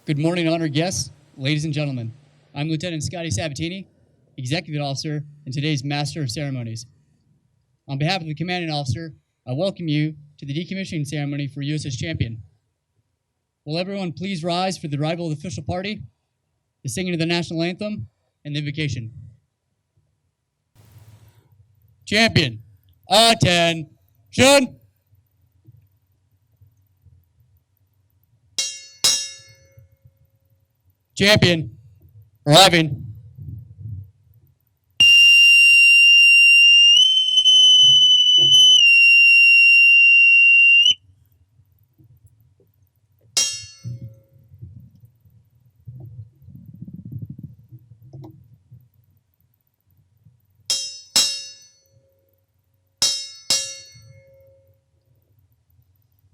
Good morning, honored guests, ladies and gentlemen. I'm Lieutenant Scotty Sabatini, Executive Officer and today's Master of Ceremonies. On behalf of the Commanding Officer, I welcome you to the decommissioning ceremony for USS Champion. Will everyone please rise for the arrival of the official party, the singing of the national anthem, and the invocation. Champion, attention! Champion, arriving.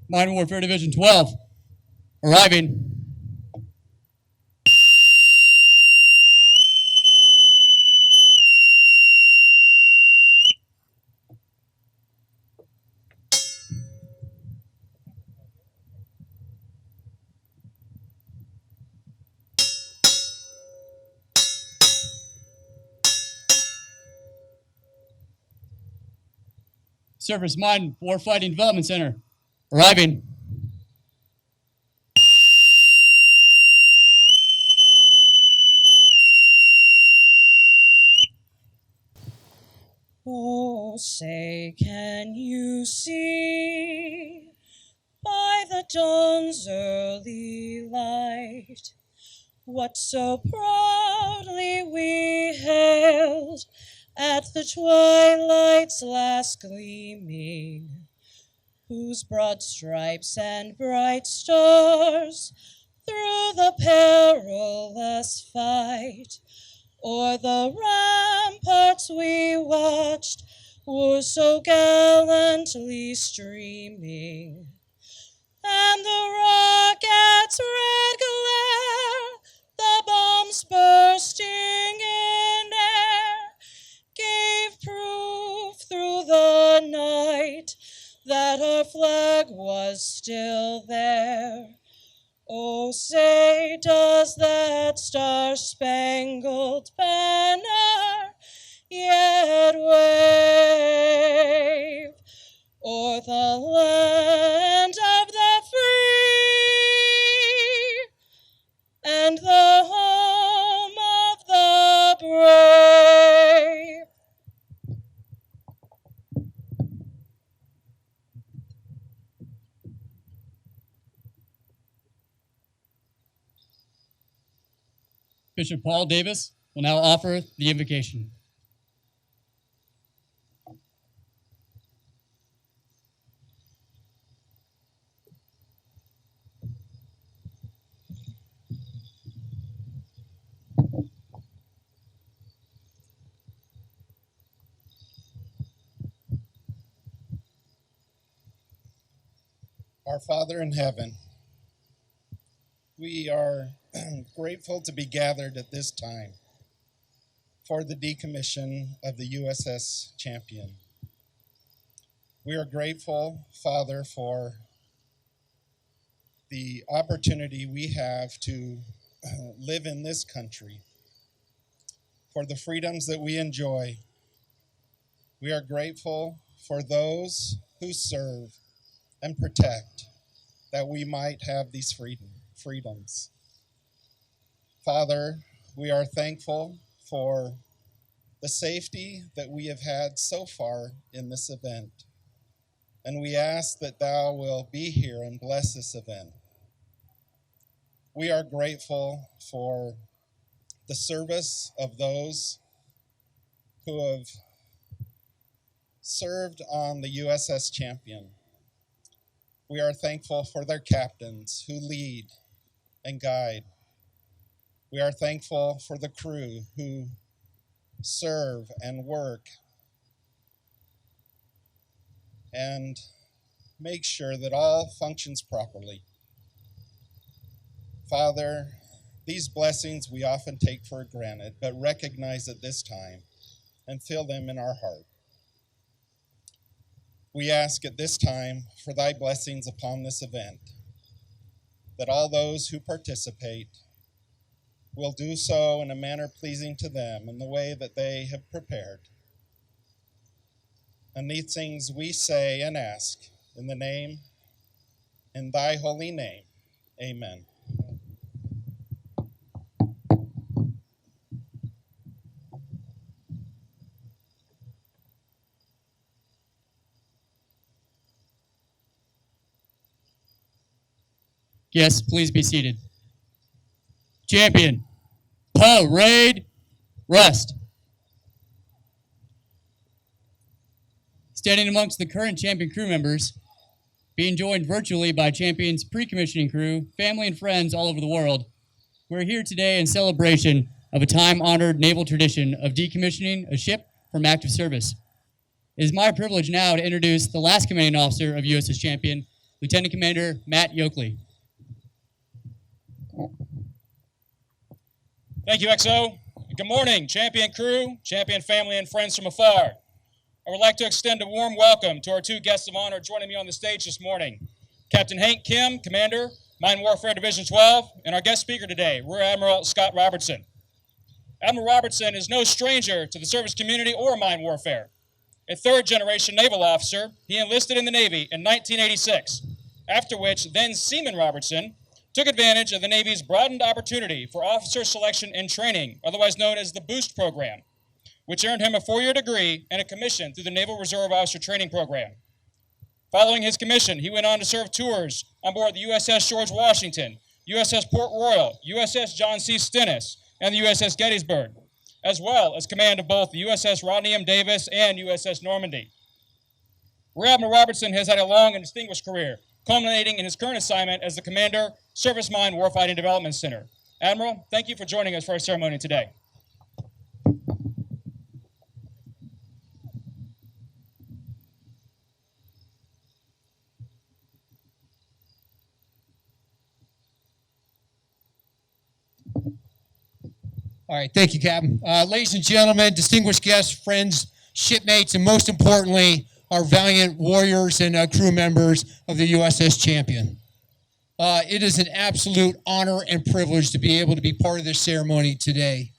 Mine Warfare Division 12, arriving. Surface Mine Warfighting Development Center, arriving. Oh, say, can you see by the dawn's early light what so proudly we hailed at the twilight's last gleaming, whose broad stripes and bright stars through the perilous fight o'er the ramparts we watched were so gallantly streaming, and the rocket's red glare, the bombs bursting in air, gave proof through the night that our flag was still there. Oh, say, does that star-spangled banner yet wave o'er the land of the free and the home of the brave? Bishop Paul Davis will now offer the invocation. Our Father in heaven, we are grateful to be gathered at this time for the decommission of the USS Champion. We are grateful, Father, for the opportunity we have to live in this country, for the freedoms that we enjoy. We are grateful for those who serve and protect that we might have these freedoms. Father, we are thankful for the safety that we have had so far in this event. And we ask that Thou will be here and bless this event. We are grateful for the service of those who have served on the USS Champion. We are thankful for their captains who lead and guide. We are thankful for the crew who serve and work and make sure that all functions properly. Father, these blessings we often take for granted, but recognize at this time and feel them in our heart. We ask at this time for Thy blessings upon this event. that all those who participate will do so in a manner pleasing to them in the way that they have prepared. And these things we say and ask in thy holy name. Amen. Yes, please be seated. Champion, parade, rest. Standing amongst the current Champion crew members, being joined virtually by Champion's pre-commissioning crew, family and friends all over the world, we're here today in celebration of a time-honored naval tradition of decommissioning a ship from active service. It is my privilege now to introduce the last commanding officer of USS Champion, Lieutenant Commander Matt Yoakley. Thank you, XO. Good morning, Champion crew, Champion family, and friends from afar. I would like to extend a warm welcome to our two guests of honor joining me on the stage this morning. Captain Hank Kim, Commander, Mine Warfare Division 12, and our guest speaker today, Rear Admiral Scott Robertson. Admiral Robertson is no stranger to the service community or mine warfare. A third-generation naval officer, he enlisted in the Navy in 1986, after which then Seaman Robertson took advantage of the Navy's broadened opportunity for officer selection and training, otherwise known as the BOOST program, which earned him a 4-year degree and a commission through the Naval Reserve Officer Training Program. Following his commission, he went on to serve tours on board the USS George Washington, USS Port Royal, USS John C. Stennis, and the USS Gettysburg, as well as command of both the USS Rodney M. Davis and USS Normandy. Rear Admiral Robertson has had a long and distinguished career, culminating in his current assignment as the Commander, Surface Mine Warfighting Development Center. Admiral, thank you for joining us for our ceremony today. All right, thank you, Captain. Ladies and gentlemen, distinguished guests, friends, shipmates, and most importantly, our valiant warriors and crew members of the USS Champion. It is an absolute honor and privilege to be able to be part of this ceremony today.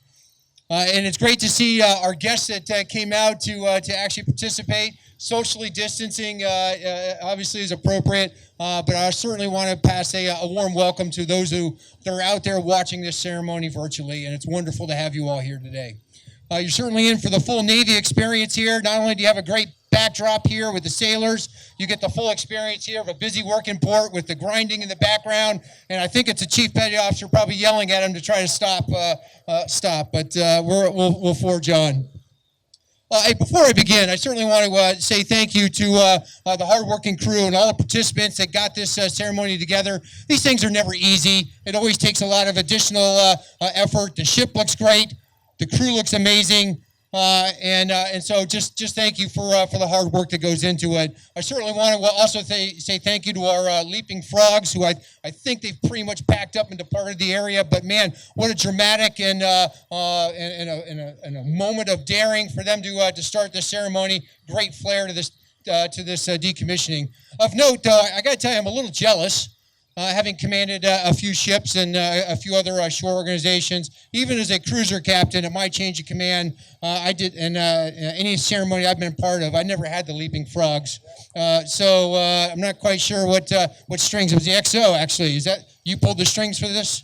And it's great to see our guests that came out to actually participate. Socially distancing obviously is appropriate, but I certainly want to pass a warm welcome to those that are out there watching this ceremony virtually, and it's wonderful to have you all here today. You're certainly in for the full Navy experience here. Not only do you have a great backdrop here with the sailors, you get the full experience here of a busy working port with the grinding in the background, and I think it's a chief petty officer probably yelling at him to try to stop, but we'll forge on. Hey, before I begin, I certainly want to say thank you to the hardworking crew and all the participants that got this ceremony together. These things are never easy. It always takes a lot of additional effort. The ship looks great. The crew looks amazing. And so just thank you for the hard work that goes into it. I certainly want to also say thank you to our leaping frogs, who I think they've pretty much packed up and departed the area. But man, what a dramatic and a moment of daring for them to start this ceremony. Great flair to this decommissioning. Of note, I got to tell you, I'm a little jealous. Having commanded a few ships and a few other shore organizations, even as a cruiser captain at my change of command, I did, and any ceremony I've been part of, I never had the leaping frogs. So I'm not quite sure what strings. It was the XO, actually. Is that you pulled the strings for this?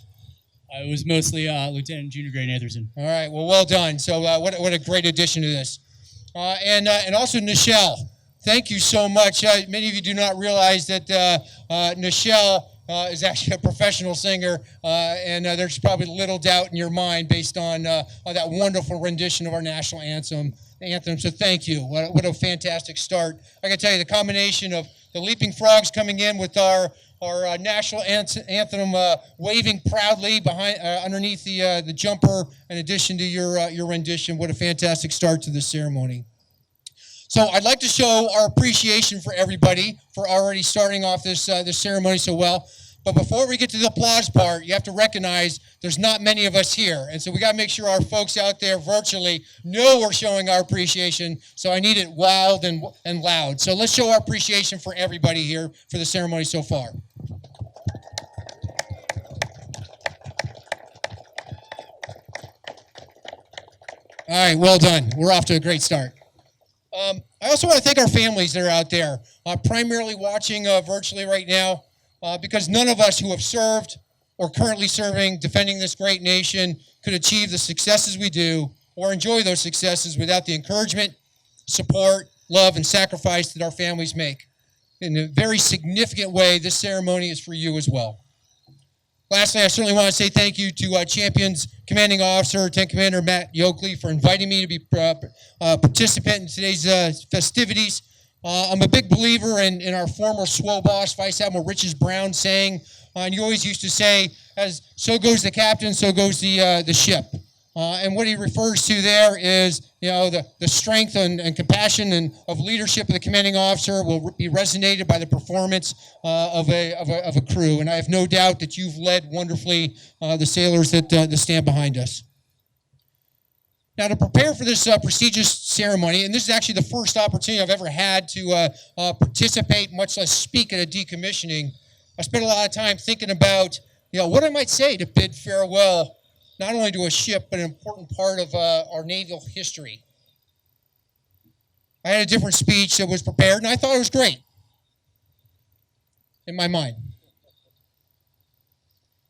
It was mostly Lieutenant Junior Grade Natherson. All right, well done. So what a great addition to this. And also Nichelle, thank you so much. Many of you do not realize that Nichelle is actually a professional singer, and there's probably little doubt in your mind based on that wonderful rendition of our national anthem. So thank you. What a fantastic start. I can tell you the combination of the Leaping Frogs coming in with our national anthem waving proudly behind underneath the jumper, in addition to your rendition. What a fantastic start to this ceremony. So I'd like to show our appreciation for everybody for already starting off this ceremony so well. But before we get to the applause part, you have to recognize there's not many of us here. And so we got to make sure our folks out there virtually know we're showing our appreciation. So I need it wild and loud. So let's show our appreciation for everybody here for the ceremony so far. All right, well done. We're off to a great start. I also want to thank our families that are out there, primarily watching virtually right now, because none of us who have served or currently serving, defending this great nation, could achieve the successes we do or enjoy those successes without the encouragement, support, love, and sacrifice that our families make. In a very significant way, this ceremony is for you as well. Lastly, I certainly want to say thank you to Champion's Commanding Officer, Lieutenant Commander Matt Yoakley, for inviting me to be participant in today's festivities. I'm a big believer in our former SWO boss, Vice Admiral Richard Brown, saying, and you always used to say, as so goes the captain, so goes the ship. And what he refers to there is, the strength and compassion and of leadership of the commanding officer will be resonated by the performance of a crew. And I have no doubt that you've led wonderfully the sailors that stand behind us. Now, to prepare for this prestigious ceremony, and this is actually the first opportunity I've ever had to participate, much less speak at a decommissioning, I spent a lot of time thinking about, what I might say to bid farewell not only to a ship, but an important part of our naval history. I had a different speech that was prepared, and I thought it was great in my mind.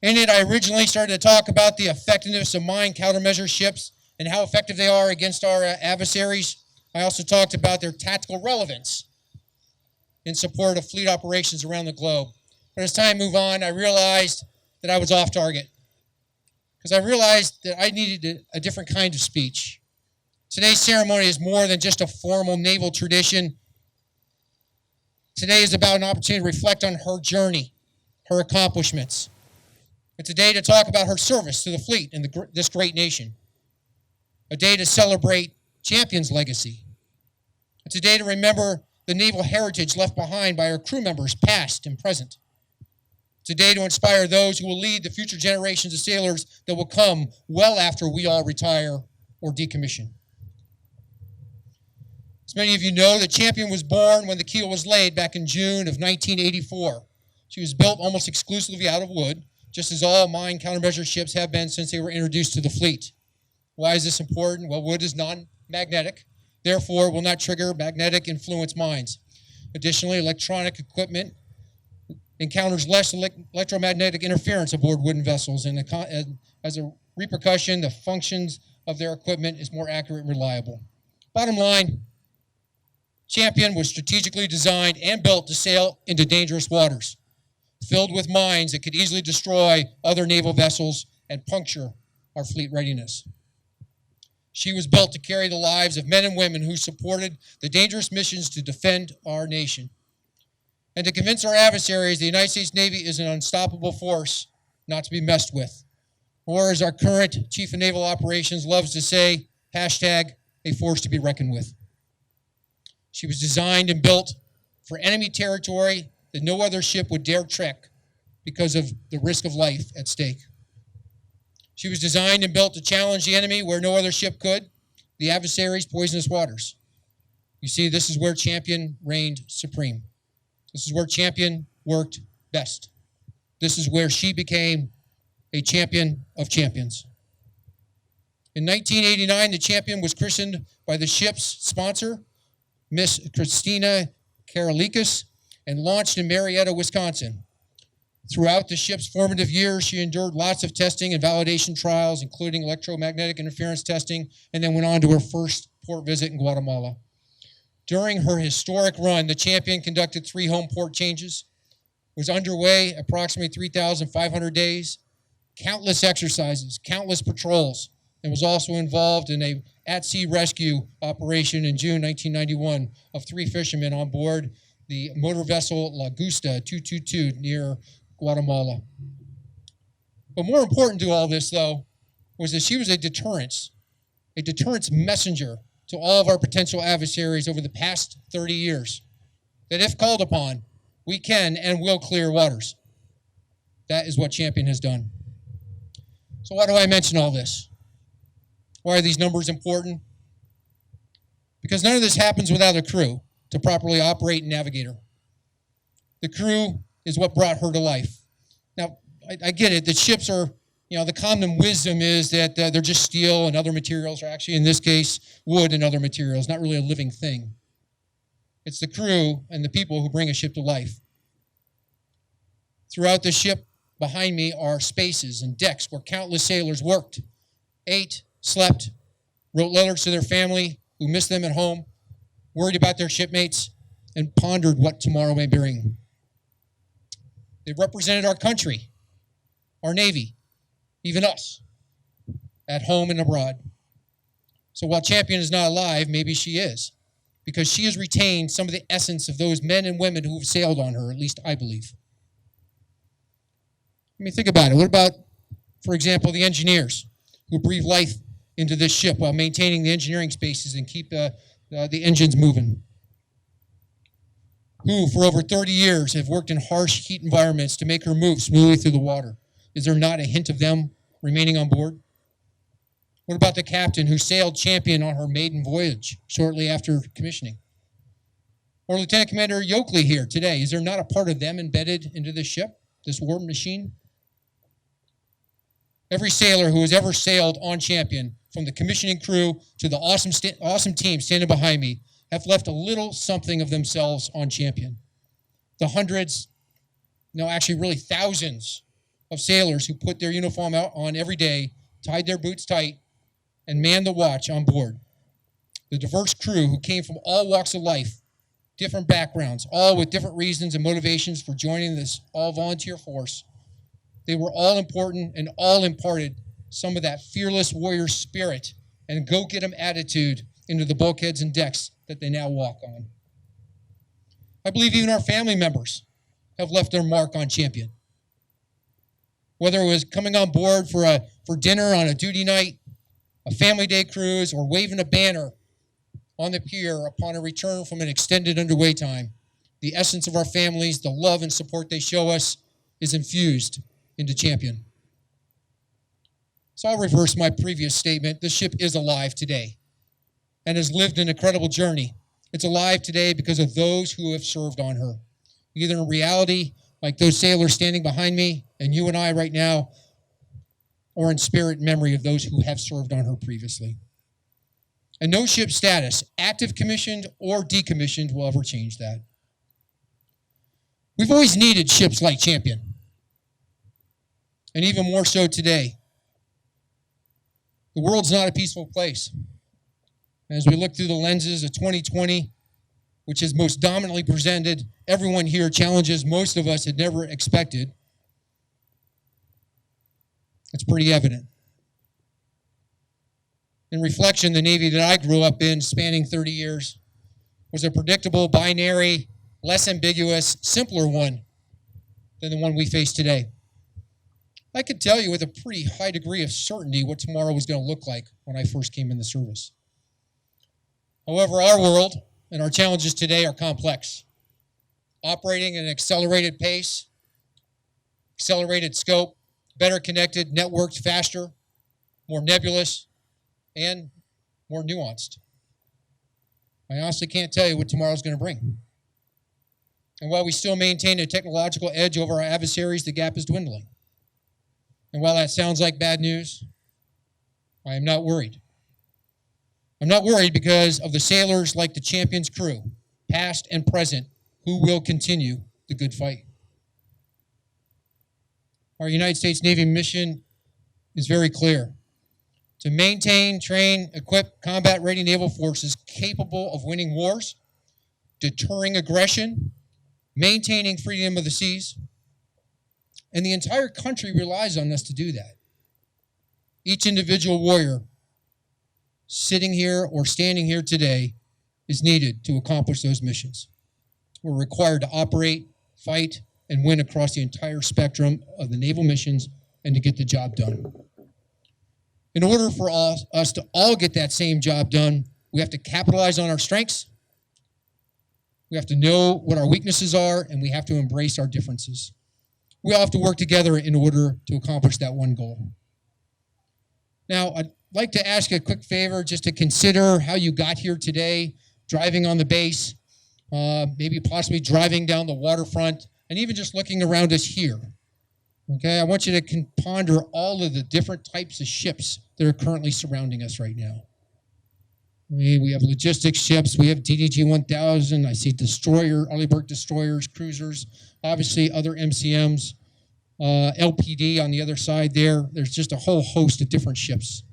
In it, I originally started to talk about the effectiveness of mine countermeasure ships and how effective they are against our adversaries. I also talked about their tactical relevance in support of fleet operations around the globe. But as time moved on, I realized that I was off target, because I realized that I needed a different kind of speech. Today's ceremony is more than just a formal naval tradition. Today is about an opportunity to reflect on her journey, her accomplishments. It's a day to talk about her service to the fleet and this great nation. A day to celebrate Champion's legacy. It's a day to remember the naval heritage left behind by our crew members, past and present. It's a day to inspire those who will lead the future generations of sailors that will come well after we all retire or decommission. As many of you know, the Champion was born when the keel was laid back in June of 1984. She was built almost exclusively out of wood, just as all mine countermeasure ships have been since they were introduced to the fleet. Why is this important? Well, wood is non-magnetic, therefore will not trigger magnetic influence mines. Additionally, electronic equipment encounters less electromagnetic interference aboard wooden vessels, and as a repercussion, the functions of their equipment is more accurate and reliable. Bottom line, Champion was strategically designed and built to sail into dangerous waters, filled with mines that could easily destroy other naval vessels and puncture our fleet readiness. She was built to carry the lives of men and women who supported the dangerous missions to defend our nation, and to convince our adversaries the United States Navy is an unstoppable force not to be messed with. Or, as our current Chief of Naval Operations loves to say, hashtag, a force to be reckoned with. She was designed and built for enemy territory that no other ship would dare trek because of the risk of life at stake. She was designed and built to challenge the enemy where no other ship could, the adversary's poisonous waters. You see, this is where Champion reigned supreme. This is where Champion worked best. This is where she became a champion of champions. In 1989, the Champion was christened by the ship's sponsor, Miss Christina Karalikas, and launched in Marietta, Wisconsin. Throughout the ship's formative years, she endured lots of testing and validation trials, including electromagnetic interference testing, and then went on to her first port visit in Guatemala. During her historic run, the Champion conducted 3 home port changes, was underway approximately 3,500 days, countless exercises, countless patrols, and was also involved in a at-sea rescue operation in June 1991 of 3 fishermen on board the motor vessel La Gusta 222 near Guatemala. But more important to all this, though, was that she was a deterrence messenger to all of our potential adversaries over the past 30 years, that if called upon, we can and will clear waters. That is what Champion has done. So why do I mention all this? Why are these numbers important? Because none of this happens without a crew to properly operate and navigate her. The crew is what brought her to life. Now, I get it, that ships are, the common wisdom is that they're just steel and other materials, or actually in this case, wood and other materials, not really a living thing. It's the crew and the people who bring a ship to life. Throughout the ship behind me are spaces and decks where countless sailors worked, ate, slept, wrote letters to their family who missed them at home, worried about their shipmates, and pondered what tomorrow may bring. They represented our country, our Navy, even us, at home and abroad. So while Champion is not alive, maybe she is, because she has retained some of the essence of those men and women who have sailed on her, at least I believe. I mean, think about it. What about, for example, the engineers who breathe life into this ship while maintaining the engineering spaces and keep the engines moving? Who, for over 30 years, have worked in harsh heat environments to make her move smoothly through the water? Is there not a hint of them remaining on board? What about the captain who sailed Champion on her maiden voyage shortly after commissioning? Or Lieutenant Commander Yoakley here today. Is there not a part of them embedded into this ship, this war machine? Every sailor who has ever sailed on Champion, from the commissioning crew to the awesome team standing behind me, have left a little something of themselves on Champion. The hundreds, no, actually really thousands of sailors who put their uniform out on every day, tied their boots tight, and manned the watch on board. The diverse crew who came from all walks of life, different backgrounds, all with different reasons and motivations for joining this all-volunteer force. They were all important and all imparted some of that fearless warrior spirit and go-get-'em attitude into the bulkheads and decks that they now walk on. I believe even our family members have left their mark on Champion. Whether it was coming on board for dinner on a duty night, a family day cruise, or waving a banner on the pier upon a return from an extended underway time, the essence of our families, the love and support they show us, is infused into Champion. So I'll reverse my previous statement. This ship is alive today and has lived an incredible journey. It's alive today because of those who have served on her, either in reality, like those sailors standing behind me and you and I right now, or in spirit and memory of those who have served on her previously. And no ship status, active commissioned or decommissioned, will ever change that. We've always needed ships like Champion, and even more so today. The world's not a peaceful place. As we look through the lenses of 2020, which has most dominantly presented everyone here challenges most of us had never expected, it's pretty evident. In reflection, the Navy that I grew up in, spanning 30 years, was a predictable, binary, less ambiguous, simpler one than the one we face today. I could tell you with a pretty high degree of certainty what tomorrow was going to look like when I first came in the service. However, our world and our challenges today are complex, operating at an accelerated pace, accelerated scope, better connected, networked, faster, more nebulous, and more nuanced. I honestly can't tell you what tomorrow's going to bring. And while we still maintain a technological edge over our adversaries, the gap is dwindling. And while that sounds like bad news, I am not worried. I'm not worried because of the sailors like the Champion's crew, past and present, who will continue the good fight. Our United States Navy mission is very clear: to maintain, train, equip combat-ready naval forces capable of winning wars, deterring aggression, maintaining freedom of the seas, and the entire country relies on us to do that. Each individual warrior sitting here or standing here today is needed to accomplish those missions. We're required to operate, fight, and win across the entire spectrum of the naval missions and to get the job done. In order for us to all get that same job done, we have to capitalize on our strengths, we have to know what our weaknesses are, and we have to embrace our differences. We all have to work together in order to accomplish that one goal. Now, I'd like to ask you a quick favor just to consider how you got here today, driving on the base, maybe possibly driving down the waterfront, and even just looking around us here. Okay, I want you to ponder all of the different types of ships that are currently surrounding us right now. We have logistics ships, we have DDG 1000, I see Arleigh destroyers, cruisers, obviously other MCMs, LPD on the other side there. There's just a whole host of different ships.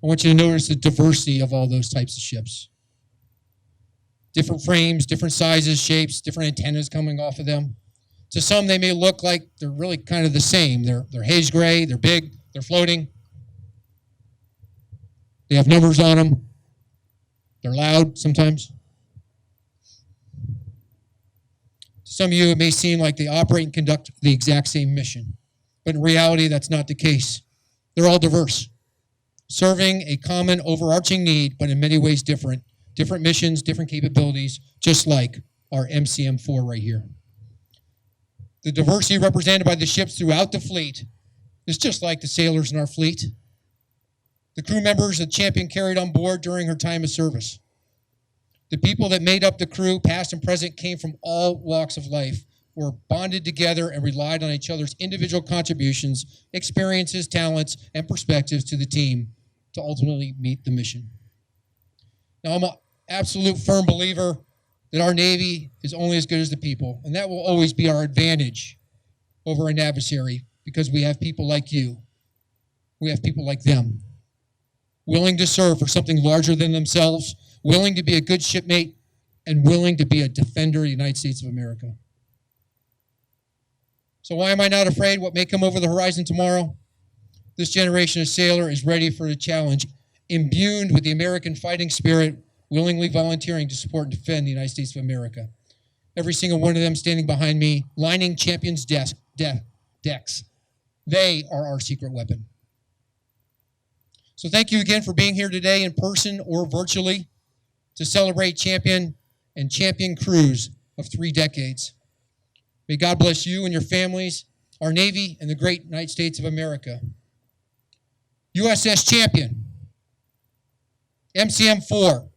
I want you to notice the diversity of all those types of ships. Different frames, different sizes, shapes, different antennas coming off of them. To some, they may look like they're really kind of the same. They're haze gray, they're big, they're floating. They have numbers on them. They're loud sometimes. To some of you, it may seem like they operate and conduct the exact same mission. But in reality, that's not the case. They're all diverse, serving a common overarching need, but in many ways different. Different missions, different capabilities, just like our MCM-4 right here. The diversity represented by the ships throughout the fleet is just like the sailors in our fleet. The crew members that Champion carried on board during her time of service. The people that made up the crew, past and present, came from all walks of life, were bonded together and relied on each other's individual contributions, experiences, talents, and perspectives to the team to ultimately meet the mission. Now, I'm an absolute firm believer that our Navy is only as good as the people, and that will always be our advantage over an adversary because we have people like you. We have people like them, willing to serve for something larger than themselves, willing to be a good shipmate, and willing to be a defender of the United States of America. So why am I not afraid what may come over the horizon tomorrow? This generation of sailor is ready for the challenge, imbued with the American fighting spirit, willingly volunteering to support and defend the United States of America. Every single one of them standing behind me, lining Champion's decks. They are our secret weapon. So thank you again for being here today in person or virtually to celebrate Champion and Champion crews of 3 decades. May God bless you and your families, our Navy, and the great United States of America. USS Champion, MCM-4,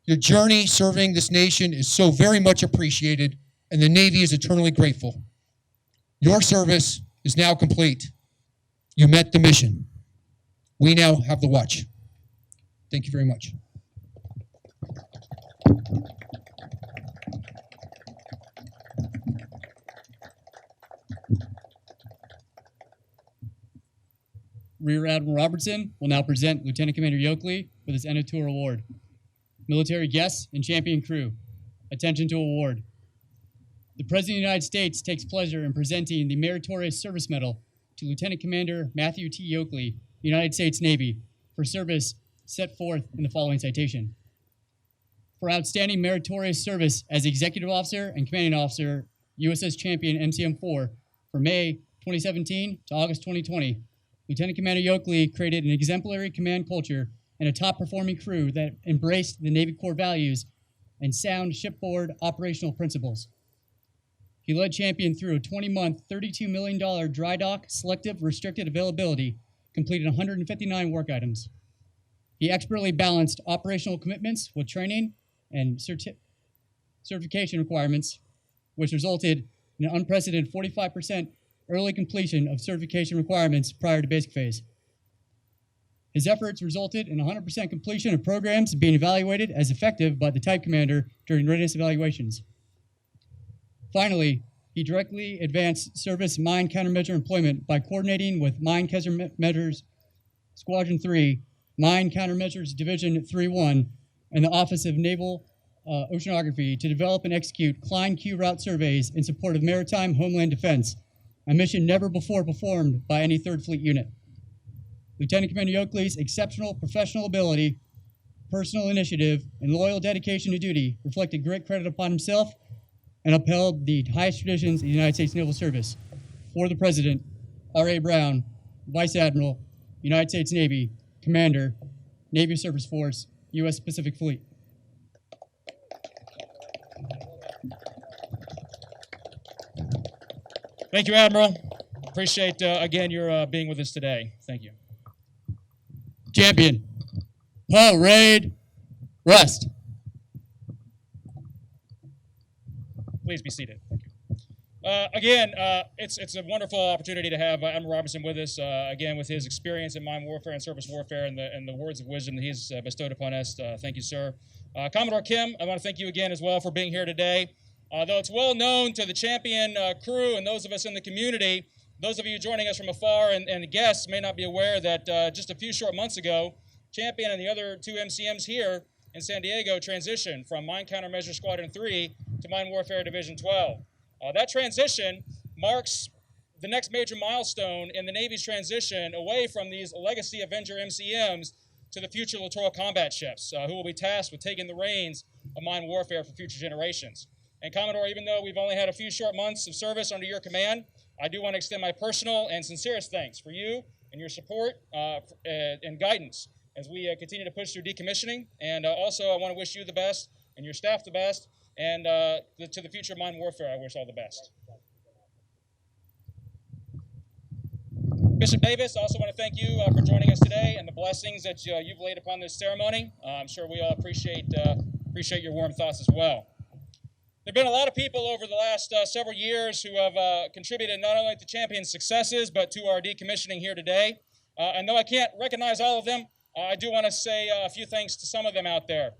your journey serving this nation is so very much appreciated, and the Navy is eternally grateful. Your service is now complete. You met the mission. We now have the watch. Thank you very much. Rear Admiral Robertson will now present Lieutenant Commander Yoakley with his End of Tour Award. Military guests and Champion crew, attention to award. The President of the United States takes pleasure in presenting the Meritorious Service Medal to Lieutenant Commander Matthew T. Yoakley, United States Navy, for service set forth in the following citation. For outstanding meritorious service as Executive Officer and Commanding Officer, USS Champion MCM-4, from May 2017 to August 2020, Lieutenant Commander Yoakley created an exemplary command culture and a top-performing crew that embraced the Navy core values and sound shipboard operational principles. He led Champion through a 20-month, $32 million dry dock selective restricted availability, completed 159 work items. He expertly balanced operational commitments with training and certification requirements, which resulted in an unprecedented 45% early completion of certification requirements prior to basic phase. His efforts resulted in 100% completion of programs being evaluated as effective by the type commander during readiness evaluations. Finally, he directly advanced service mine countermeasure employment by coordinating with Mine Countermeasures Squadron 3, Mine Countermeasures Division 3-1, and the Office of Naval Oceanography to develop and execute Klein Q route surveys in support of maritime homeland defense, a mission never before performed by any 3rd Fleet unit. Lieutenant Commander Yoakley's exceptional professional ability, personal initiative, and loyal dedication to duty reflected great credit upon himself and upheld the highest traditions of the United States Naval Service. For the President, R.A. Brown, Vice Admiral, United States Navy, Commander, Navy Surface Force, U.S. Pacific Fleet. Thank you, Admiral. Appreciate, again, your being with us today. Thank you. Champion, parade, rest. Please be seated. Thank you. Again, it's a wonderful opportunity to have Admiral Robertson with us, again, with his experience in mine warfare and surface warfare and the words of wisdom that he's bestowed upon us. Thank you, sir. Commodore Kim, I want to thank you again as well for being here today. Though it's well known to the champion crew and those of us in the community, those of you joining us from afar and the guests may not be aware that just a few short months ago, Champion and the other two MCMs here in San Diego transitioned from Mine Countermeasure Squadron 3 to Mine Warfare Division 12. That transition marks the next major milestone in the Navy's transition away from these legacy Avenger MCMs to the future littoral combat ships, who will be tasked with taking the reins of mine warfare for future generations. And Commodore, even though we've only had a few short months of service under your command, I do want to extend my personal and sincerest thanks for you and your support and guidance as we continue to push through decommissioning. And also, I want to wish you the best and your staff the best. And to the future of mine warfare, I wish all the best. Bishop Davis, I also want to thank you for joining us today and the blessings that you've laid upon this ceremony. I'm sure we all appreciate your warm thoughts as well. There have been a lot of people over the last several years who have contributed not only to Champion's successes, but to our decommissioning here today. And though I can't recognize all of them, I do want to say a few thanks to some of them out there.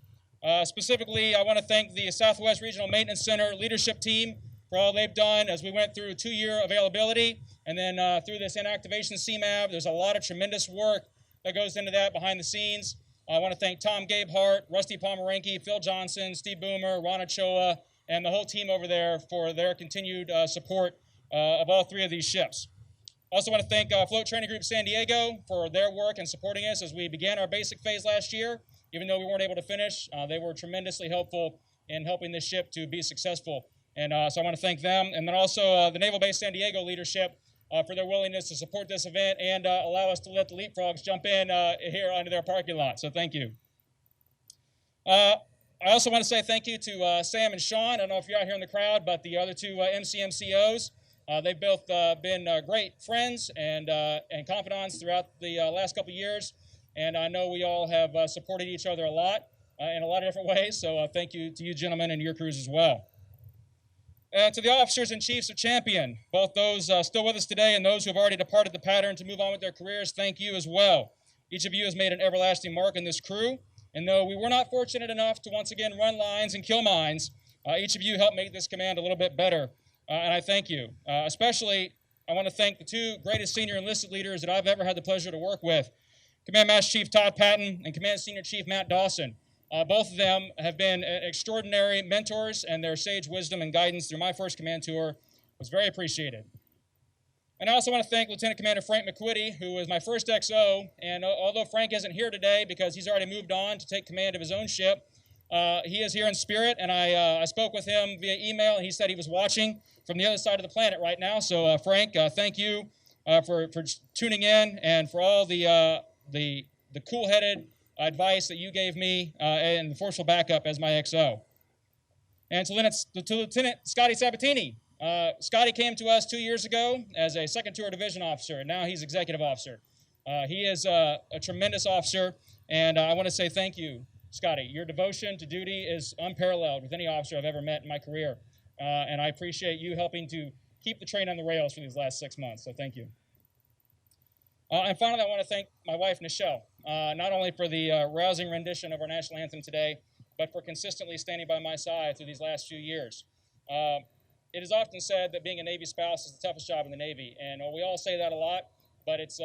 Specifically, I want to thank the Southwest Regional Maintenance Center leadership team for all they've done as we went through 2-year availability and then through this inactivation CMAV. There's a lot of tremendous work that goes into that behind the scenes. I want to thank Tom Gabehart, Rusty Pomeranke, Phil Johnson, Steve Boomer, Ron Ochoa, and the whole team over there for their continued support of all 3 of these ships. Also want to thank Float Training Group San Diego for their work and supporting us as we began our basic phase last year. Even though we weren't able to finish, they were tremendously helpful in helping this ship to be successful. And so I want to thank them. And then also the Naval Base San Diego leadership for their willingness to support this event and allow us to let the Leapfrogs jump in here onto their parking lot. So thank you. I also want to say thank you to Sam and Sean. I don't know if you're out here in the crowd, but the other 2 MCMCOs, they've both been great friends and confidants throughout the last couple of years. And I know we all have supported each other a lot in a lot of different ways. So thank you to you gentlemen and your crews as well. And to the officers and chiefs of Champion, both those still with us today and those who have already departed the pattern to move on with their careers, thank you as well. Each of you has made an everlasting mark in this crew. And though we were not fortunate enough to once again run lines and kill mines, each of you helped make this command a little bit better. And I thank you. Especially, I want to thank the 2 greatest senior enlisted leaders that I've ever had the pleasure to work with. Command Master Chief Todd Patton and Command Senior Chief Matt Dawson. Both of them have been extraordinary mentors, and their sage wisdom and guidance through my first command tour was very appreciated. And I also want to thank Lieutenant Commander Frank McQuitty, who was my first XO, and although Frank isn't here today because he's already moved on to take command of his own ship, he is here in spirit, and I spoke with him via email, and he said he was watching from the other side of the planet right now. So Frank, thank you for tuning in and for all the cool-headed advice that you gave me and the forceful backup as my XO. And to Lieutenant Scotty Sabatini. Scotty came to us 2 years ago as a second tour division officer, and now he's executive officer. He is a tremendous officer, and I want to say thank you, Scotty. Your devotion to duty is unparalleled with any officer I've ever met in my career, and I appreciate you helping to keep the train on the rails for these last 6 months, so thank you. And finally, I want to thank my wife, Nichelle, not only for the rousing rendition of our national anthem today, but for consistently standing by my side through these last few years. It is often said that being a Navy spouse is the toughest job in the Navy, and we all say that a lot, but it's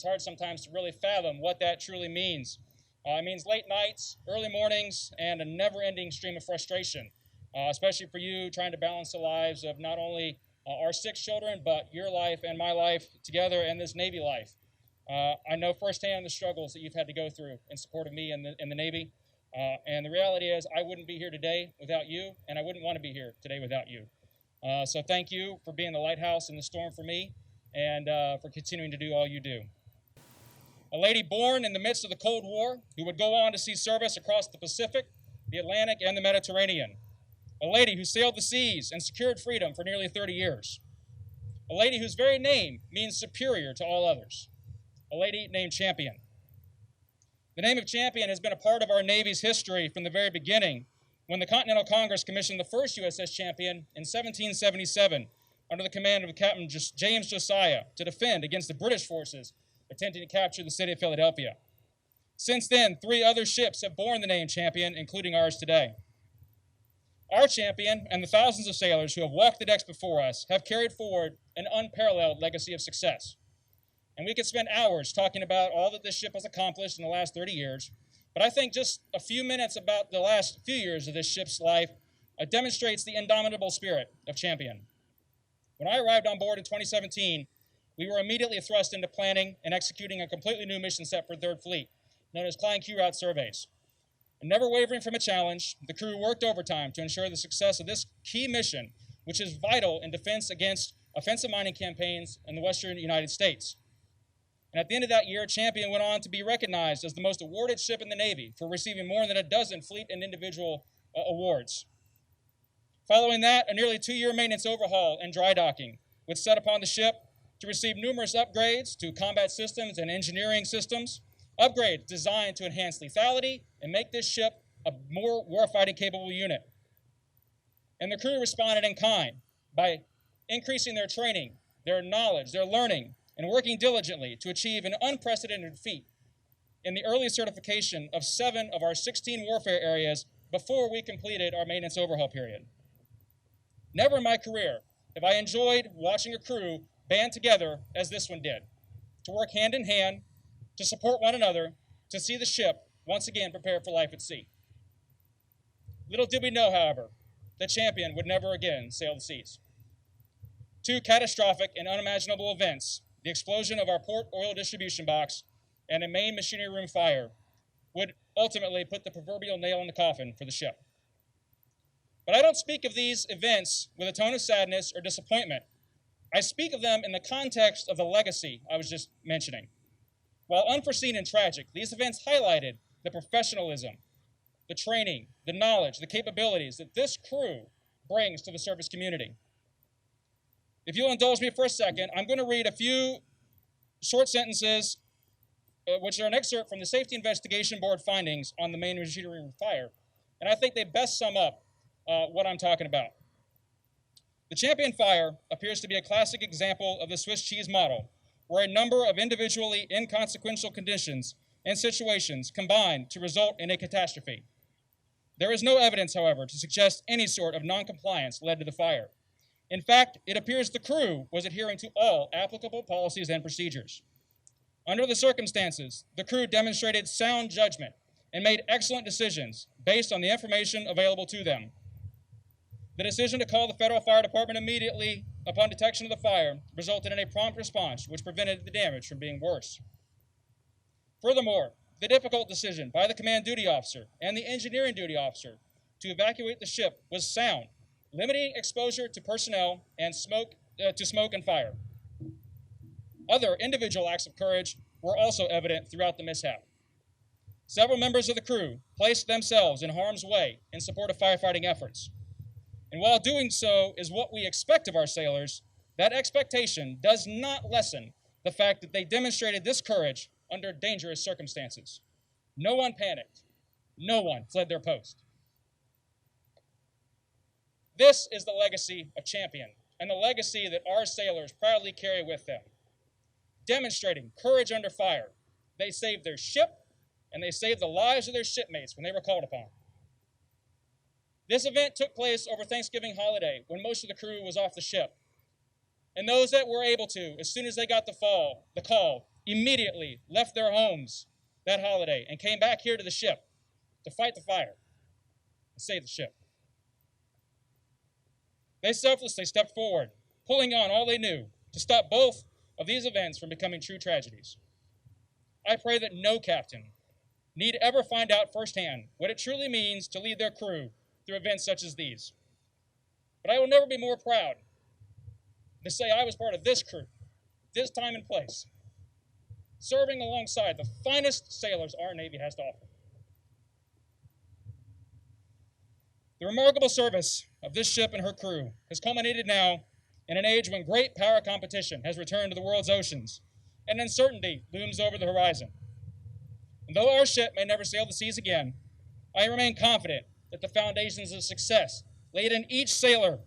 hard sometimes to really fathom what that truly means. It means late nights, early mornings, and a never-ending stream of frustration, especially for you trying to balance the lives of not only our 6 children, but your life and my life together and this Navy life. I know firsthand the struggles that you've had to go through in support of me in the Navy, and the reality is I wouldn't be here today without you, and I wouldn't want to be here today without you. So thank you for being the lighthouse in the storm for me and for continuing to do all you do. A lady born in the midst of the Cold War who would go on to see service across the Pacific, the Atlantic, and the Mediterranean. A lady who sailed the seas and secured freedom for nearly 30 years. A lady whose very name means superior to all others. A lady named Champion. The name of Champion has been a part of our Navy's history from the very beginning, when the Continental Congress commissioned the first USS Champion in 1777 under the command of Captain James Josiah to defend against the British forces attempting to capture the city of Philadelphia. Since then, 3 other ships have borne the name Champion, including ours today. Our Champion and the thousands of sailors who have walked the decks before us have carried forward an unparalleled legacy of success. And we could spend hours talking about all that this ship has accomplished in the last 30 years, but I think just a few minutes about the last few years of this ship's life demonstrates the indomitable spirit of Champion. When I arrived on board in 2017, we were immediately thrust into planning and executing a completely new mission set for 3rd Fleet, known as Klein Q Route Surveys. And never wavering from a challenge, the crew worked overtime to ensure the success of this key mission, which is vital in defense against offensive mining campaigns in the western United States. And at the end of that year, Champion went on to be recognized as the most awarded ship in the Navy for receiving more than a dozen fleet and individual awards. Following that, a nearly 2-year maintenance overhaul and dry docking was set upon the ship to receive numerous upgrades to combat systems and engineering systems, upgrades designed to enhance lethality and make this ship a more warfighting capable unit. And the crew responded in kind by increasing their training, their knowledge, their learning, and working diligently to achieve an unprecedented feat in the early certification of 7 of our 16 warfare areas before we completed our maintenance overhaul period. Never in my career have I enjoyed watching a crew band together as this one did, to work hand in hand, to support one another, to see the ship once again prepare for life at sea. Little did we know, however, that Champion would never again sail the seas. 2 catastrophic and unimaginable events, the explosion of our port oil distribution box and a main machinery room fire, would ultimately put the proverbial nail in the coffin for the ship. But I don't speak of these events with a tone of sadness or disappointment. I speak of them in the context of the legacy I was just mentioning. While unforeseen and tragic, these events highlighted the professionalism, the training, the knowledge, the capabilities that this crew brings to the service community. If you'll indulge me for a second, I'm going to read a few short sentences, which are an excerpt from the Safety Investigation Board findings on the main machinery room fire, and I think they best sum up what I'm talking about. The Champion fire appears to be a classic example of the Swiss cheese model, where a number of individually inconsequential conditions and situations combine to result in a catastrophe. There is no evidence, however, to suggest any sort of noncompliance led to the fire. In fact, it appears the crew was adhering to all applicable policies and procedures. Under the circumstances, the crew demonstrated sound judgment and made excellent decisions based on the information available to them. The decision to call the Federal Fire Department immediately upon detection of the fire resulted in a prompt response which prevented the damage from being worse. Furthermore, the difficult decision by the command duty officer and the engineering duty officer to evacuate the ship was sound, limiting exposure to personnel and smoke and fire. Other individual acts of courage were also evident throughout the mishap. Several members of the crew placed themselves in harm's way in support of firefighting efforts. And while doing so is what we expect of our sailors, that expectation does not lessen the fact that they demonstrated this courage under dangerous circumstances. No one panicked. No one fled their post. This is the legacy of Champion, and the legacy that our sailors proudly carry with them. Demonstrating courage under fire, they saved their ship, and they saved the lives of their shipmates when they were called upon. This event took place over Thanksgiving holiday when most of the crew was off the ship. And those that were able to, as soon as they got the call, immediately left their homes that holiday and came back here to the ship to fight the fire and save the ship. They selflessly stepped forward, pulling on all they knew to stop both of these events from becoming true tragedies. I pray that no captain need ever find out firsthand what it truly means to lead their crew through events such as these. But I will never be more proud to say I was part of this crew, this time and place, serving alongside the finest sailors our Navy has to offer. The remarkable service of this ship and her crew has culminated now in an age when great power competition has returned to the world's oceans and uncertainty looms over the horizon. And though our ship may never sail the seas again, I remain confident that the foundations of success laid in each sailor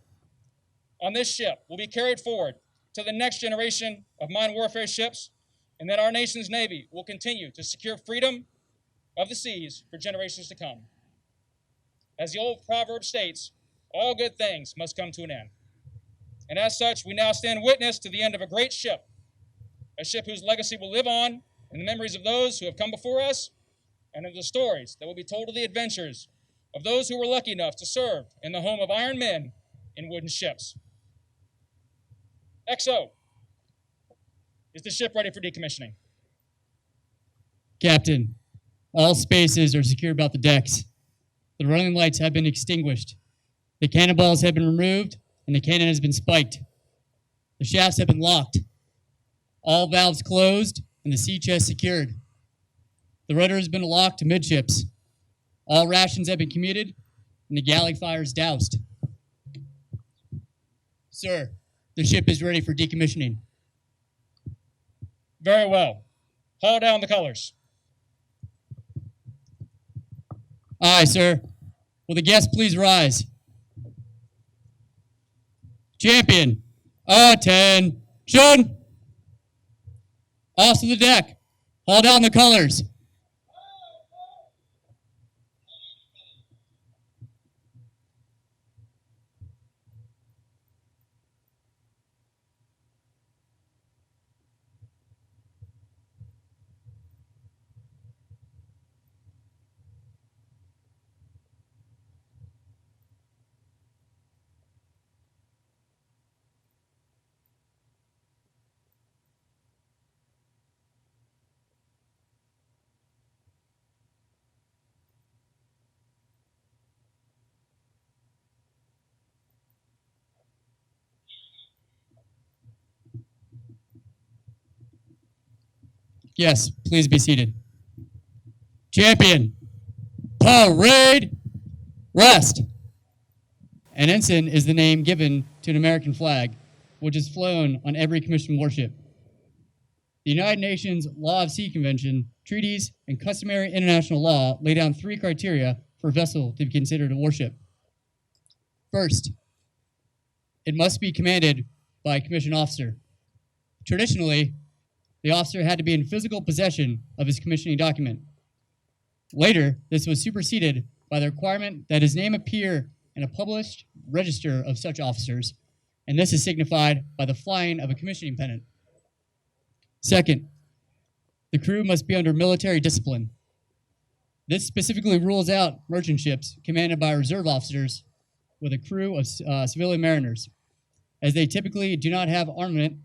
on this ship will be carried forward to the next generation of mine warfare ships, and that our nation's Navy will continue to secure freedom of the seas for generations to come. As the old proverb states, all good things must come to an end. And as such, we now stand witness to the end of a great ship, a ship whose legacy will live on in the memories of those who have come before us and of the stories that will be told of the adventures of those who were lucky enough to serve in the home of iron men in wooden ships. XO, is the ship ready for decommissioning? Captain, all spaces are secure about the decks. The running lights have been extinguished. The cannonballs have been removed, and the cannon has been spiked. The shafts have been locked. All valves closed, and the sea chest secured. The rudder has been locked to midships. All rations have been commuted, and the galley fires doused. Sir, the ship is ready for decommissioning. Very well. Haul down the colors. Aye, sir. Will the guests please rise? Champion, attention! Off to the deck. Haul down the colors. Yes, please be seated. Champion, parade, rest. An ensign is the name given to an American flag, which is flown on every commissioned warship. The United Nations Law of Sea Convention, treaties, and customary international law lay down 3 criteria for a vessel to be considered a warship. First, it must be commanded by a commissioned officer. Traditionally, the officer had to be in physical possession of his commissioning document. Later, this was superseded by the requirement that his name appear in a published register of such officers, and this is signified by the flying of a commissioning pennant. Second, the crew must be under military discipline. This specifically rules out merchant ships commanded by reserve officers with a crew of civilian mariners, as they typically do not have armament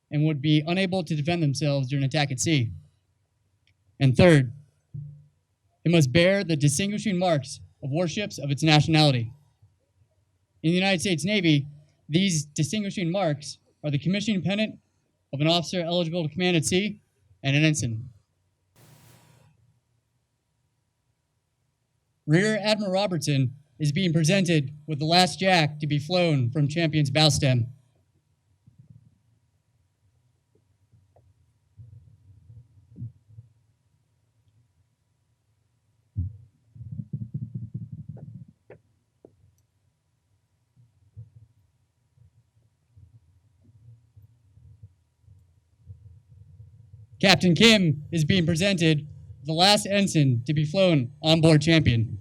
and would be unable to defend themselves during attack at sea. And third, it must bear the distinguishing marks of warships of its nationality. In the United States Navy, these distinguishing marks are the commissioning pennant of an officer eligible to command at sea and an ensign. Rear Admiral Robertson is being presented with the last jack to be flown from Champion's bow stem. Captain Kim is being presented the last ensign to be flown on board Champion.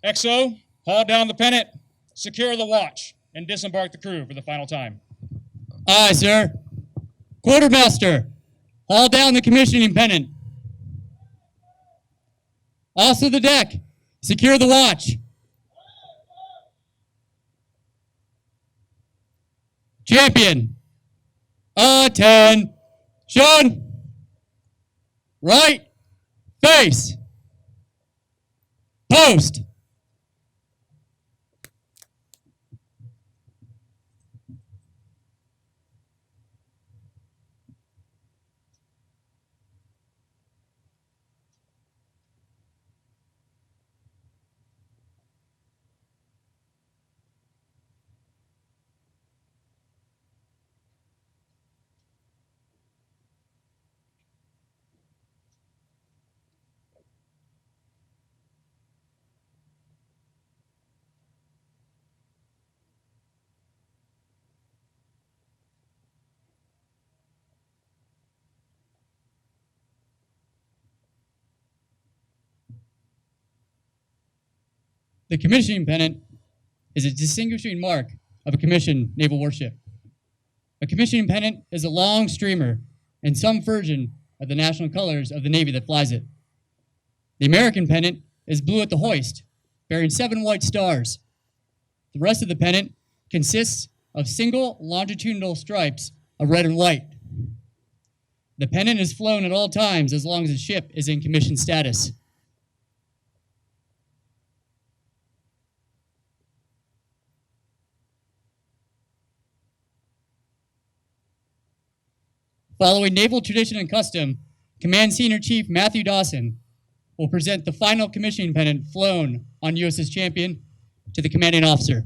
XO, haul down the pennant, secure the watch, and disembark the crew for the final time. Aye, sir. Quartermaster, haul down the commissioning pennant. Also the deck, secure the watch. Champion, attention. Right face. Post. The commissioning pennant is a distinguishing mark of a commissioned naval warship. A commissioning pennant is a long streamer and some version of the national colors of the Navy that flies it. The American pennant is blue at the hoist, bearing 7 white stars. The rest of the pennant consists of single longitudinal stripes of red and white. The pennant is flown at all times as long as the ship is in commissioned status. Following naval tradition and custom, Command Senior Chief Matthew Dawson will present the final commissioning pennant flown on USS Champion to the commanding officer.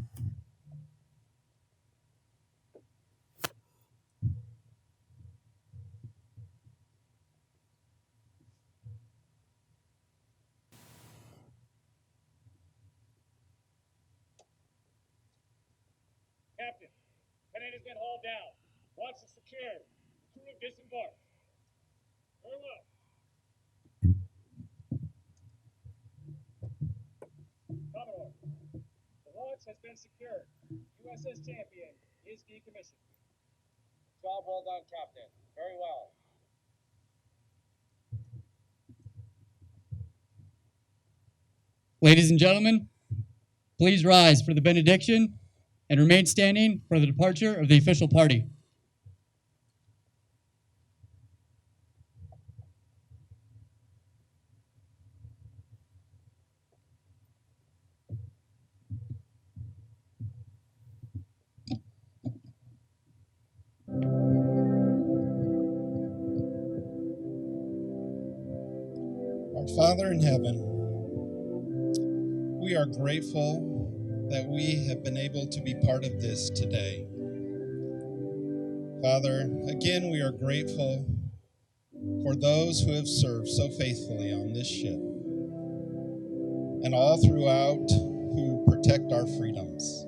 Captain, pennant has been hauled down. Once it's secured, crew disembark. Farewell. Commodore, the launch has been secured. USS Champion is decommissioned. Job well done, Captain. Very well. Ladies and gentlemen, please rise for the benediction and remain standing for the departure of the official party. Our Father in heaven, we are grateful that we have been able to be part of this today. Father, again, we are grateful for those who have served so faithfully on this ship and all throughout who protect our freedoms.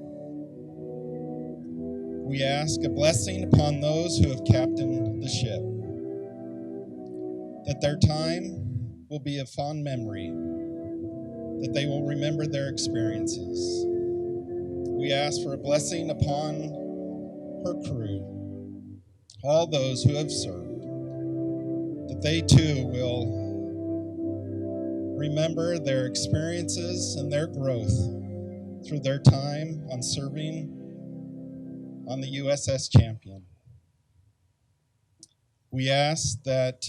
We ask a blessing upon those who have captained the ship, that their time will be a fond memory, that they will remember their experiences. We ask for a blessing upon her crew, all those who have served, that they too will remember their experiences and their growth through their time on serving on the USS Champion. We ask that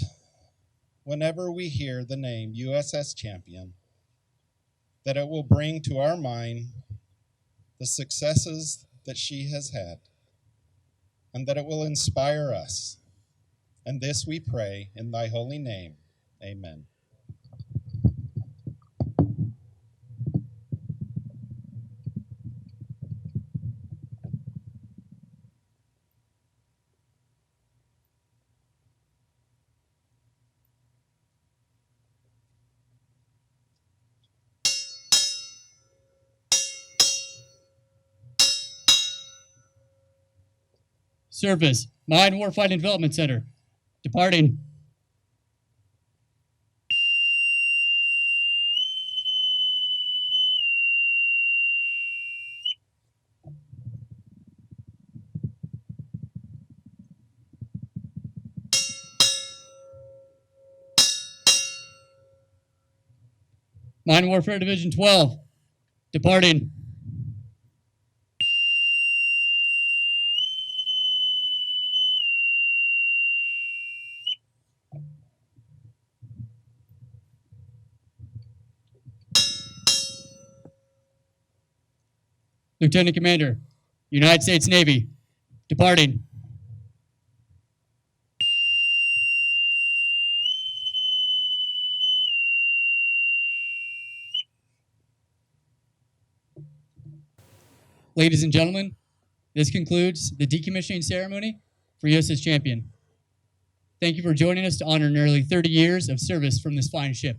whenever we hear the name USS Champion, that it will bring to our mind the successes that she has had, and that it will inspire us. And this we pray in thy holy name. Amen. Service, Mine Warfighting Development Center. Departing. Mine Warfare Division 12. Departing. Lieutenant Commander, United States Navy. Departing. Ladies and gentlemen, this concludes the decommissioning ceremony for USS Champion. Thank you for joining us to honor nearly 30 years of service from this fine ship.